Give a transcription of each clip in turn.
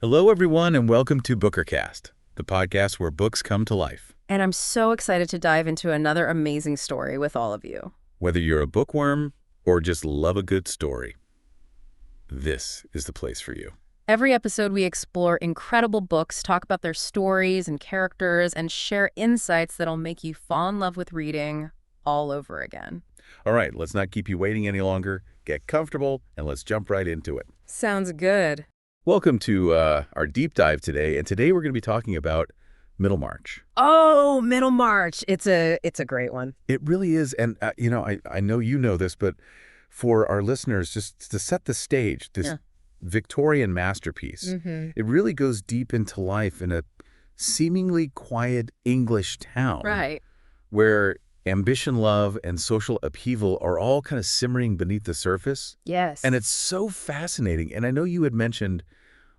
Hello, everyone, and welcome to Bookercast, the podcast where books come to life. And I'm so excited to dive into another amazing story with all of you. Whether you're a bookworm or just love a good story, this is the place for you. Every episode, we explore incredible books, talk about their stories and characters, and share insights that'll make you fall in love with reading all over again. All right, let's not keep you waiting any longer. Get comfortable, and let's jump right into it. Sounds good. Welcome to our deep dive today, and today we're going to be talking about Middlemarch. Oh, Middlemarch. It's a great one. It really is, and I know you know this, but for our listeners, just to set the stage, this Victorian masterpiece, it really goes deep into life in a seemingly quiet English town. Right. Where ambition, love, and social upheaval are all kind of simmering beneath the surface. Yes. And it's so fascinating. And I know you had mentioned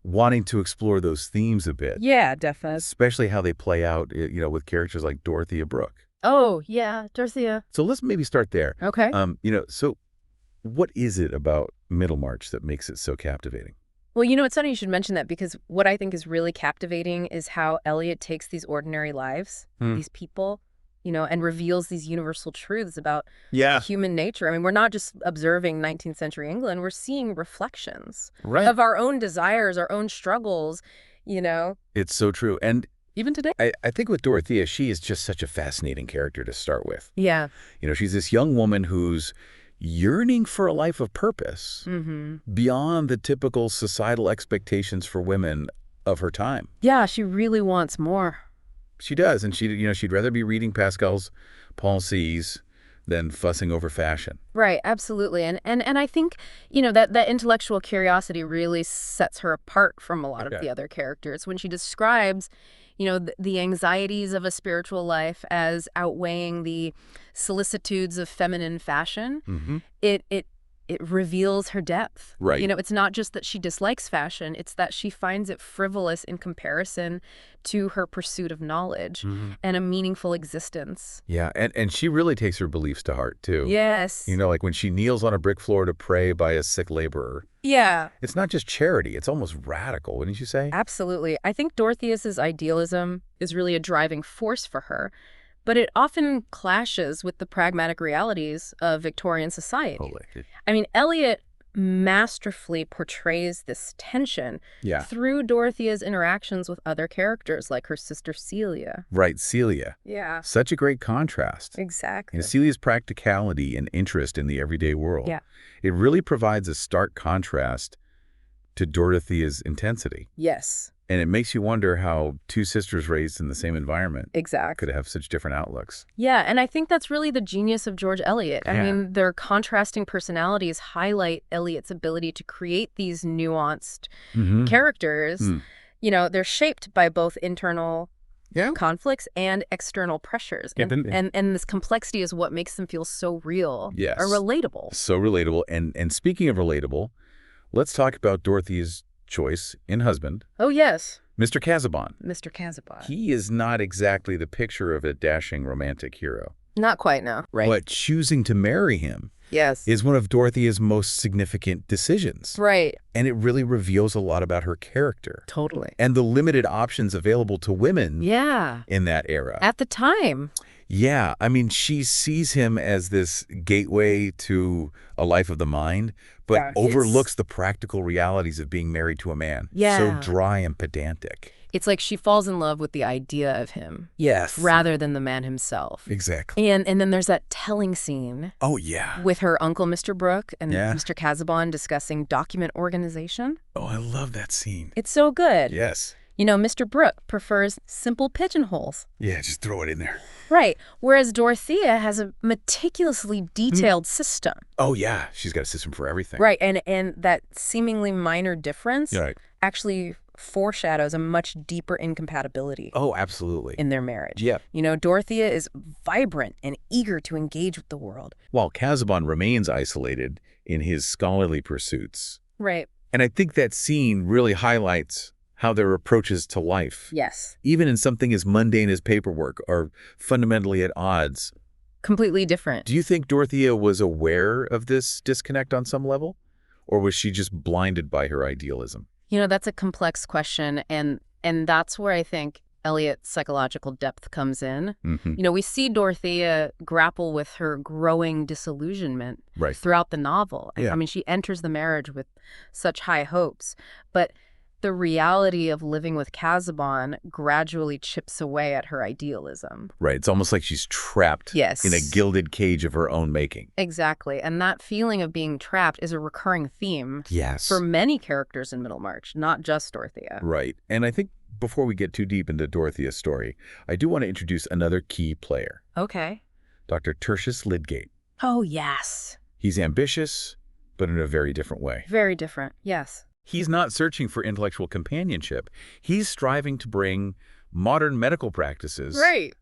wanting to explore those themes a bit. Yeah, definitely. Especially how they play out, with characters like Dorothea Brooke. Oh, yeah, Dorothea. So let's maybe start there. Okay. So what is it about Middlemarch that makes it so captivating? Well, it's funny you should mention that because what I think is really captivating is how Eliot takes these ordinary lives, these people, and reveals these universal truths about human nature. I mean, we're not just observing 19th century England, we're seeing reflections of our own desires, our own struggles, It's so true. And even today. I think with Dorothea, she is just such a fascinating character to start with. Yeah. She's this young woman who's yearning for a life of purpose beyond the typical societal expectations for women of her time. Yeah, she really wants more. She does, and she'd rather be reading Pascal's Paul C's than fussing over fashion. Right, absolutely. And I think, that intellectual curiosity really sets her apart from a lot of the other characters. When she describes, the anxieties of a spiritual life as outweighing the solicitudes of feminine fashion, it reveals her depth. Right. It's not just that she dislikes fashion, it's that she finds it frivolous in comparison to her pursuit of knowledge and a meaningful existence. Yeah, and she really takes her beliefs to heart, too. Yes. Like when she kneels on a brick floor to pray by a sick laborer. Yeah. It's not just charity, it's almost radical, wouldn't you say? Absolutely. I think Dorothea's idealism is really a driving force for her, but it often clashes with the pragmatic realities of Victorian society. Totally. I mean, Eliot masterfully portrays this tension through Dorothea's interactions with other characters, like her sister Celia. Right, Celia. Yeah. Such a great contrast. Exactly. Celia's practicality and interest in the everyday world. Yeah. It really provides a stark contrast to Dorothea's intensity. Yes. And it makes you wonder how two sisters raised in the same environment Exactly. could have such different outlooks. Yeah, and I think that's really the genius of George Eliot. I mean, their contrasting personalities highlight Eliot's ability to create these nuanced characters. They're shaped by both internal conflicts and external pressures. And this complexity is what makes them feel so real or relatable. So relatable. And speaking of relatable, let's talk about Dorothea's choice in husband. Oh, yes. Mr. Casaubon. Mr. Casaubon. He is not exactly the picture of a dashing romantic hero. Not quite, no. Right. But choosing to marry him is one of Dorothea's most significant decisions. Right. And it really reveals a lot about her character. Totally. And the limited options available to women in that era. At the time. Yeah. I mean, she sees him as this gateway to a life of the mind, but overlooks the practical realities of being married to a man. Yeah. So dry and pedantic. It's like she falls in love with the idea of him. Yes. Rather than the man himself. Exactly. And then there's that telling scene. Oh, yeah. With her uncle, Mr. Brooke, and Mr. Casaubon discussing document organization. Oh, I love that scene. It's so good. Yes. Mr. Brooke prefers simple pigeonholes. Yeah, just throw it in there. Right. Whereas Dorothea has a meticulously detailed system. Oh, yeah. She's got a system for everything. Right. And that seemingly minor difference actually foreshadows a much deeper incompatibility. Oh, absolutely. In their marriage. Yeah. Dorothea is vibrant and eager to engage with the world. While Casaubon remains isolated in his scholarly pursuits. Right. And I think that scene really highlights how their approaches to life, even in something as mundane as paperwork, are fundamentally at odds. Completely different. Do you think Dorothea was aware of this disconnect on some level? Or was she just blinded by her idealism? That's a complex question, and that's where I think Eliot's psychological depth comes in. We see Dorothea grapple with her growing disillusionment throughout the novel. Yeah. I mean, she enters the marriage with such high hopes, but the reality of living with Casaubon gradually chips away at her idealism. Right. It's almost like she's trapped in a gilded cage of her own making. Exactly. And that feeling of being trapped is a recurring theme for many characters in Middlemarch, not just Dorothea. Right. And I think before we get too deep into Dorothea's story, I do want to introduce another key player. Okay. Dr. Tertius Lydgate. Oh, yes. He's ambitious, but in a very different way. Very different, yes. He's not searching for intellectual companionship. He's striving to bring modern medical practices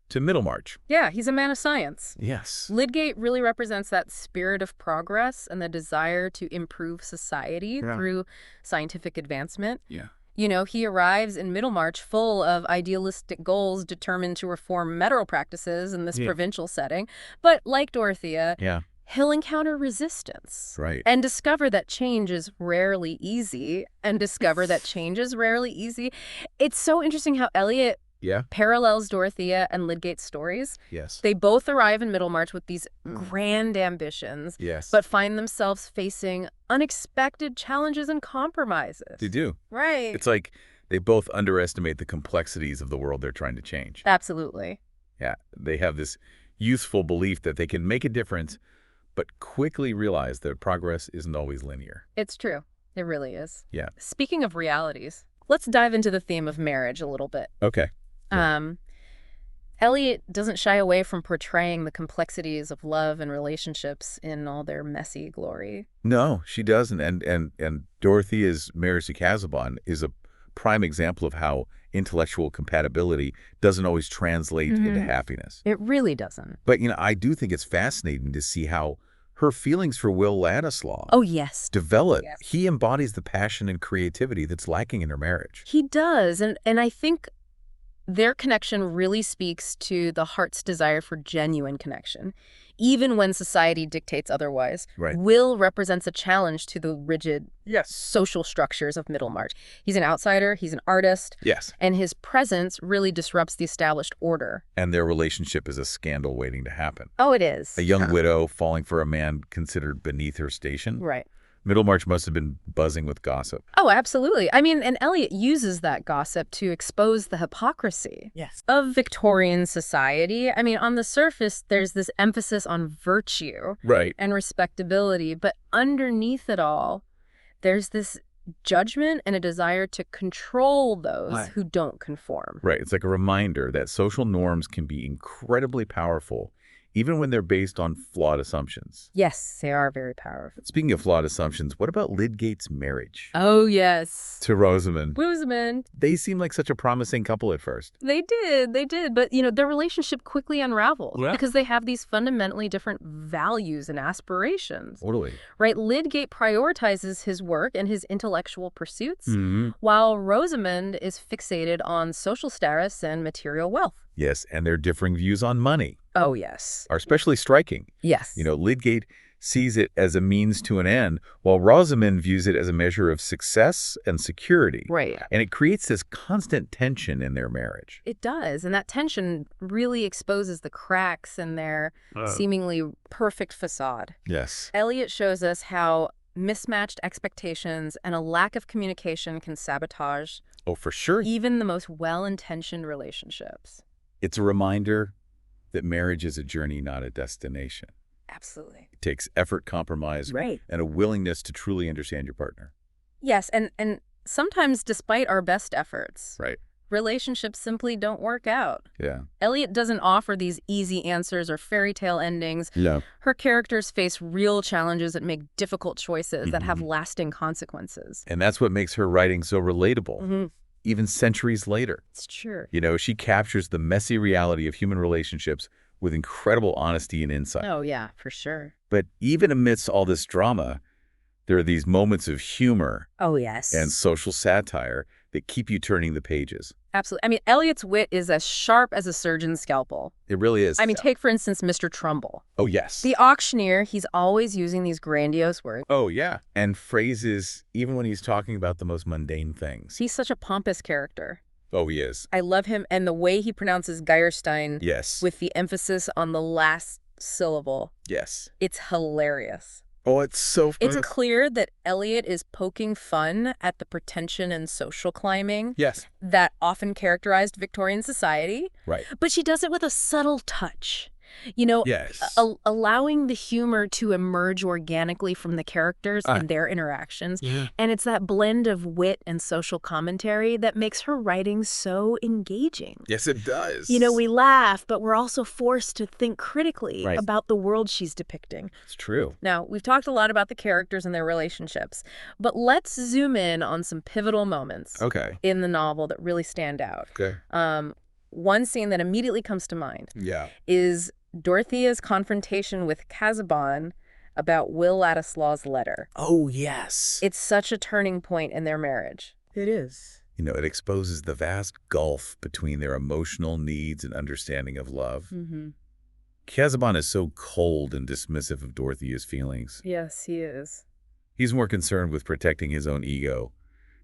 to Middlemarch. Yeah, he's a man of science. Yes. Lydgate really represents that spirit of progress and the desire to improve society through scientific advancement. Yeah. He arrives in Middlemarch full of idealistic goals determined to reform medical practices in this provincial setting. But like Dorothea, he'll encounter resistance. Right. And discover that change is rarely easy. It's so interesting how Eliot parallels Dorothea and Lydgate's stories. Yes. They both arrive in Middlemarch with these grand ambitions, but find themselves facing unexpected challenges and compromises. They do. Right. It's like they both underestimate the complexities of the world they're trying to change. Absolutely. Yeah. They have this youthful belief that they can make a difference, but quickly realize that progress isn't always linear. It's true. It really is. Yeah. Speaking of realities, let's dive into the theme of marriage a little bit. Okay. Eliot doesn't shy away from portraying the complexities of love and relationships in all their messy glory. No, she doesn't. And Dorothea's marriage to Casaubon is a prime example of how intellectual compatibility doesn't always translate into happiness. It really doesn't. But, I do think it's fascinating to see how her feelings for Will Ladislaw develop. Yes. He embodies the passion and creativity that's lacking in her marriage. He does. And I think their connection really speaks to the heart's desire for genuine connection, even when society dictates otherwise. Right. Will represents a challenge to the rigid social structures of Middlemarch. He's an outsider, he's an artist, and his presence really disrupts the established order. And their relationship is a scandal waiting to happen. Oh, it is. A young widow falling for a man considered beneath her station. Right. Middlemarch must have been buzzing with gossip. Oh, absolutely. I mean, and Eliot uses that gossip to expose the hypocrisy of Victorian society. I mean, on the surface, there's this emphasis on virtue and respectability, but underneath it all, there's this judgment and a desire to control those who don't conform. Right. It's like a reminder that social norms can be incredibly powerful, even when they're based on flawed assumptions. Yes, they are very powerful. Speaking of flawed assumptions, what about Lydgate's marriage? Oh, yes. To Rosamond. Rosamond. They seemed like such a promising couple at first. They did. But, their relationship quickly unravels because they have these fundamentally different values and aspirations. Totally. Right? Lydgate prioritizes his work and his intellectual pursuits, while Rosamond is fixated on social status and material wealth. Yes, and their differing views on money. Oh, yes. Are especially striking. Yes. Lydgate sees it as a means to an end, while Rosamond views it as a measure of success and security. Right. And it creates this constant tension in their marriage. It does. And that tension really exposes the cracks in their seemingly perfect facade. Yes. Eliot shows us how mismatched expectations and a lack of communication can sabotage for sure. Even the most well-intentioned relationships. It's a reminder that marriage is a journey, not a destination. Absolutely. It takes effort, compromise, and a willingness to truly understand your partner. Yes, and sometimes despite our best efforts, relationships simply don't work out. Yeah. Eliot doesn't offer these easy answers or fairy tale endings. No. Her characters face real challenges that make difficult choices that have lasting consequences. And that's what makes her writing so relatable. Even centuries later. It's true. She captures the messy reality of human relationships with incredible honesty and insight. Oh, yeah, for sure. But even amidst all this drama, there are these moments of humor. Oh, yes. And social satire. that keep you turning the pages. Absolutely. I mean, Eliot's wit is as sharp as a surgeon's scalpel. It really is. I mean, take, for instance, Mr. Trumbull. Oh, yes. The auctioneer, he's always using these grandiose words. Oh, yeah. And phrases, even when he's talking about the most mundane things. He's such a pompous character. Oh, he is. I love him, and the way he pronounces Geierstein Yes. with the emphasis on the last syllable. Yes. It's hilarious. Oh, it's so funny. It's clear that Eliot is poking fun at the pretension and social climbing Yes. that often characterized Victorian society. Right. But she does it with a subtle touch. Yes. Allowing the humor to emerge organically from the characters and their interactions. Yeah. And it's that blend of wit and social commentary that makes her writing so engaging. Yes, it does. We laugh, but we're also forced to think critically Right. about the world she's depicting. It's true. Now, we've talked a lot about the characters and their relationships, but let's zoom in on some pivotal moments in the novel that really stand out. Okay. One scene that immediately comes to mind is Dorothea's confrontation with Casaubon about Will Ladislaw's letter. Oh, yes. It's such a turning point in their marriage. It is. It exposes the vast gulf between their emotional needs and understanding of love. Mm-hmm. Casaubon is so cold and dismissive of Dorothea's feelings. Yes, he is. He's more concerned with protecting his own ego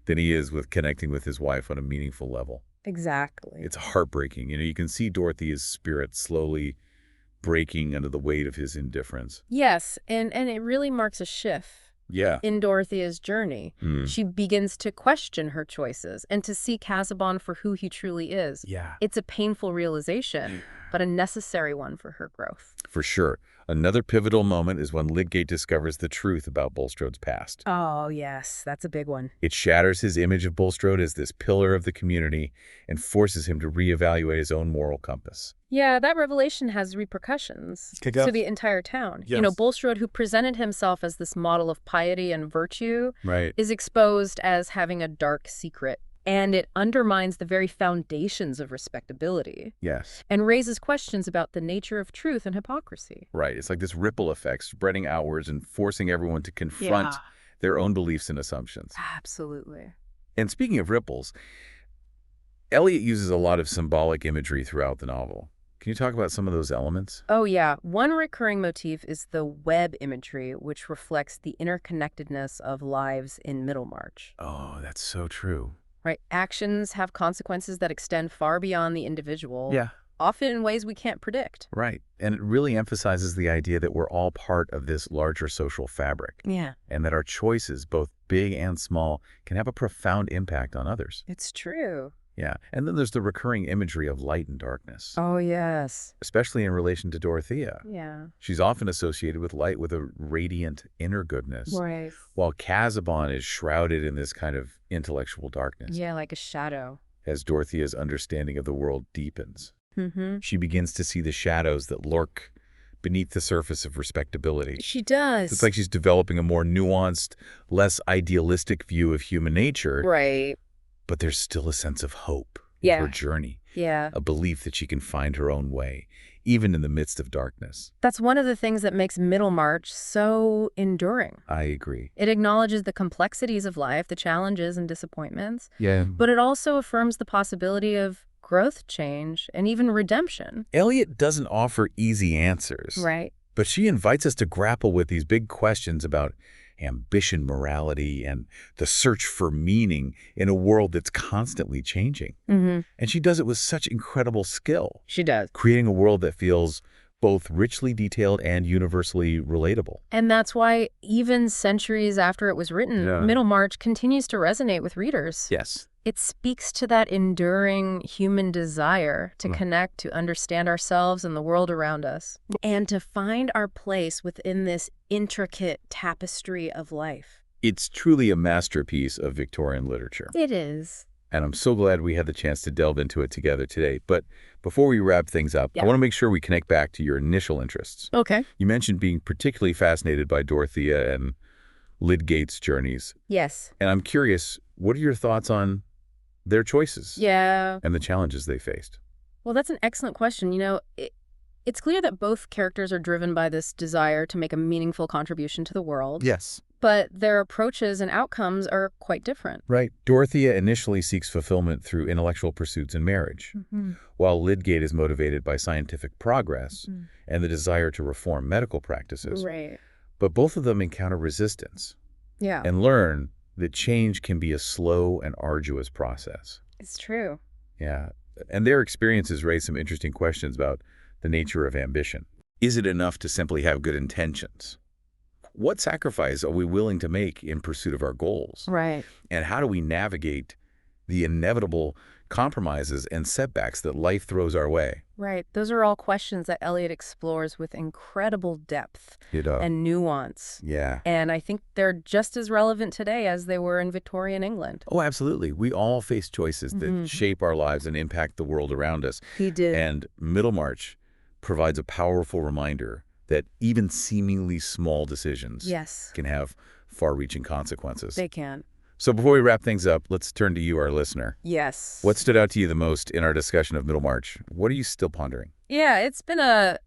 than he is with connecting with his wife on a meaningful level. Exactly. It's heartbreaking. You can see Dorothea's spirit slowly breaking under the weight of his indifference. Yes, and it really marks a shift in Dorothea's journey. She begins to question her choices and to see Casaubon for who he truly is. Yeah. It's a painful realization, but a necessary one for her growth. For sure. Another pivotal moment is when Lydgate discovers the truth about Bulstrode's past. Oh, yes, that's a big one. It shatters his image of Bulstrode as this pillar of the community and forces him to reevaluate his own moral compass. Yeah, that revelation has repercussions to the entire town. Yes. Bulstrode, who presented himself as this model of piety and virtue, Right. is exposed as having a dark secret. And it undermines the very foundations of respectability. Yes. And raises questions about the nature of truth and hypocrisy. Right. It's like this ripple effect spreading outwards and forcing everyone to confront their own beliefs and assumptions. Absolutely. And speaking of ripples, Eliot uses a lot of symbolic imagery throughout the novel. Can you talk about some of those elements? Oh, yeah. One recurring motif is the web imagery, which reflects the interconnectedness of lives in Middlemarch. Oh, that's so true. Right. Actions have consequences that extend far beyond the individual. Yeah. Often in ways we can't predict. Right. And it really emphasizes the idea that we're all part of this larger social fabric. Yeah. And that our choices, both big and small, can have a profound impact on others. It's true. Yeah. And then there's the recurring imagery of light and darkness. Oh, yes. Especially in relation to Dorothea. Yeah. She's often associated with light with a radiant inner goodness. Right. While Casaubon is shrouded in this kind of intellectual darkness. Yeah, like a shadow. As Dorothea's understanding of the world deepens. Mm-hmm. She begins to see the shadows that lurk beneath the surface of respectability. She does. It's like she's developing a more nuanced, less idealistic view of human nature. Right. But there's still a sense of hope in her journey. Yeah. A belief that she can find her own way, even in the midst of darkness. That's one of the things that makes Middlemarch so enduring. I agree. It acknowledges the complexities of life, the challenges and disappointments. Yeah. But it also affirms the possibility of growth, change, and even redemption. Eliot doesn't offer easy answers. Right. But she invites us to grapple with these big questions about ambition, morality, and the search for meaning in a world that's constantly changing. Mm-hmm. And she does it with such incredible skill. She does. Creating a world that feels both richly detailed and universally relatable. And that's why even centuries after it was written, Middlemarch continues to resonate with readers. Yes. It speaks to that enduring human desire to connect, to understand ourselves and the world around us, and to find our place within this intricate tapestry of life. It's truly a masterpiece of Victorian literature. It is. And I'm so glad we had the chance to delve into it together today. But before we wrap things up, I want to make sure we connect back to your initial interests. Okay. You mentioned being particularly fascinated by Dorothea and Lydgate's journeys. Yes. And I'm curious, what are your thoughts on their choices and the challenges they faced? Well, that's an excellent question. It's clear that both characters are driven by this desire to make a meaningful contribution to the world. Yes. but their approaches and outcomes are quite different. Right. Dorothea initially seeks fulfillment through intellectual pursuits and marriage, while Lydgate is motivated by scientific progress and the desire to reform medical practices. Right. But both of them encounter resistance and learn that change can be a slow and arduous process. It's true. Yeah. And their experiences raise some interesting questions about the nature of ambition. Is it enough to simply have good intentions? What sacrifice are we willing to make in pursuit of our goals? Right. And how do we navigate the inevitable compromises and setbacks that life throws our way? Right. Those are all questions that Eliot explores with incredible depth and nuance. Yeah. And I think they're just as relevant today as they were in Victorian England. Oh, absolutely. We all face choices that shape our lives and impact the world around us. He did. And Middlemarch provides a powerful reminder that even seemingly small decisions can have far-reaching consequences. They can. So before we wrap things up, let's turn to you, our listener. Yes. What stood out to you the most in our discussion of Middlemarch? What are you still pondering? Yeah, it's been a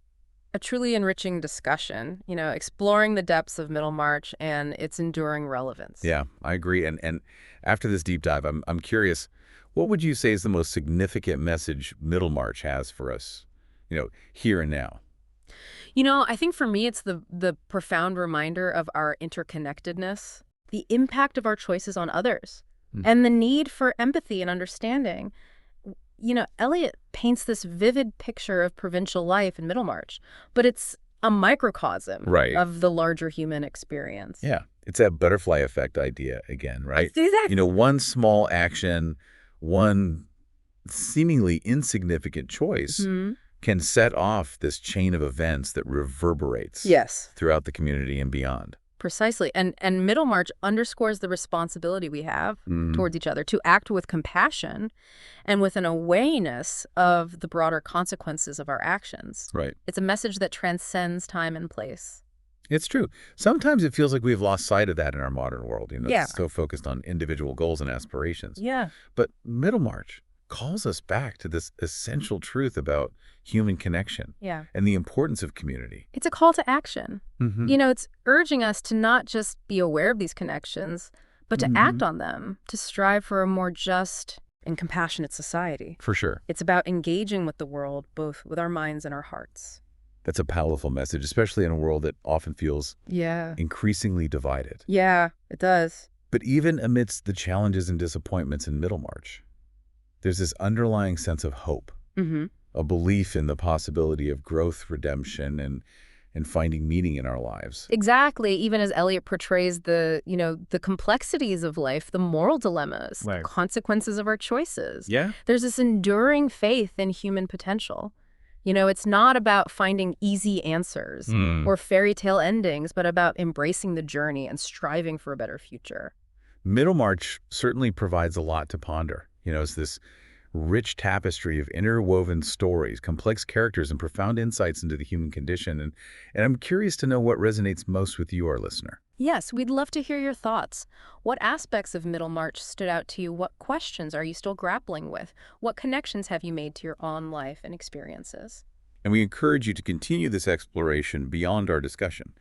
truly enriching discussion, exploring the depths of Middlemarch and its enduring relevance. Yeah, I agree. And after this deep dive, I'm curious, what would you say is the most significant message Middlemarch has for us, here and now? I think for me, it's the profound reminder of our interconnectedness, the impact of our choices on others, and the need for empathy and understanding. Eliot paints this vivid picture of provincial life in Middlemarch, but it's a microcosm of the larger human experience. Yeah, it's that butterfly effect idea again, right? Exactly. One small action, one seemingly insignificant choice can set off this chain of events that reverberates throughout the community and beyond. Precisely. And Middlemarch underscores the responsibility we have towards each other to act with compassion and with an awareness of the broader consequences of our actions. Right. It's a message that transcends time and place. It's true. Sometimes it feels like we've lost sight of that in our modern world. It's so focused on individual goals and aspirations. Yeah. But Middlemarch calls us back to this essential truth about human connection and the importance of community. It's a call to action. It's urging us to not just be aware of these connections, but to act on them, to strive for a more just and compassionate society. For sure. It's about engaging with the world, both with our minds and our hearts. That's a powerful message, especially in a world that often feels increasingly divided. Yeah, it does. But even amidst the challenges and disappointments in Middlemarch, there's this underlying sense of hope, a belief in the possibility of growth, redemption, and finding meaning in our lives. Exactly. Even as Eliot portrays the complexities of life, the moral dilemmas, the consequences of our choices. Yeah. There's this enduring faith in human potential. It's not about finding easy answers or fairy tale endings, but about embracing the journey and striving for a better future. Middlemarch certainly provides a lot to ponder. It's this rich tapestry of interwoven stories, complex characters, and profound insights into the human condition. And I'm curious to know what resonates most with you, our listener. Yes, we'd love to hear your thoughts. What aspects of Middlemarch stood out to you? What questions are you still grappling with? What connections have you made to your own life and experiences? And we encourage you to continue this exploration beyond our discussion.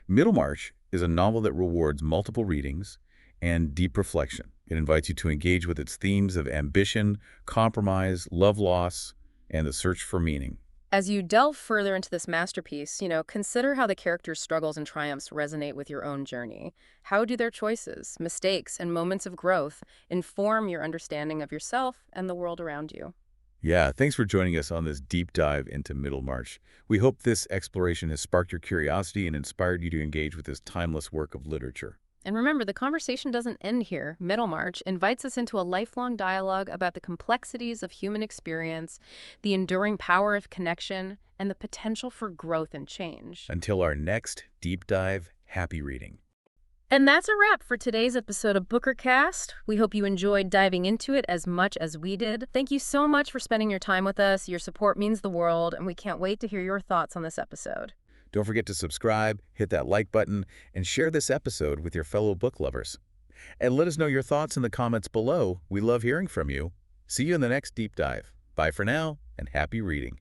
Middlemarch is a novel that rewards multiple readings and deep reflection. It invites you to engage with its themes of ambition, compromise, love loss, and the search for meaning. As you delve further into this masterpiece, consider how the characters' struggles and triumphs resonate with your own journey. How do their choices, mistakes, and moments of growth inform your understanding of yourself and the world around you? Yeah, thanks for joining us on this deep dive into Middlemarch. We hope this exploration has sparked your curiosity and inspired you to engage with this timeless work of literature. And remember, the conversation doesn't end here. Middlemarch invites us into a lifelong dialogue about the complexities of human experience, the enduring power of connection, and the potential for growth and change. Until our next deep dive, happy reading. And that's a wrap for today's episode of BookerCast. We hope you enjoyed diving into it as much as we did. Thank you so much for spending your time with us. Your support means the world, and we can't wait to hear your thoughts on this episode. Don't forget to subscribe, hit that like button, and share this episode with your fellow book lovers. And let us know your thoughts in the comments below. We love hearing from you. See you in the next deep dive. Bye for now, and happy reading.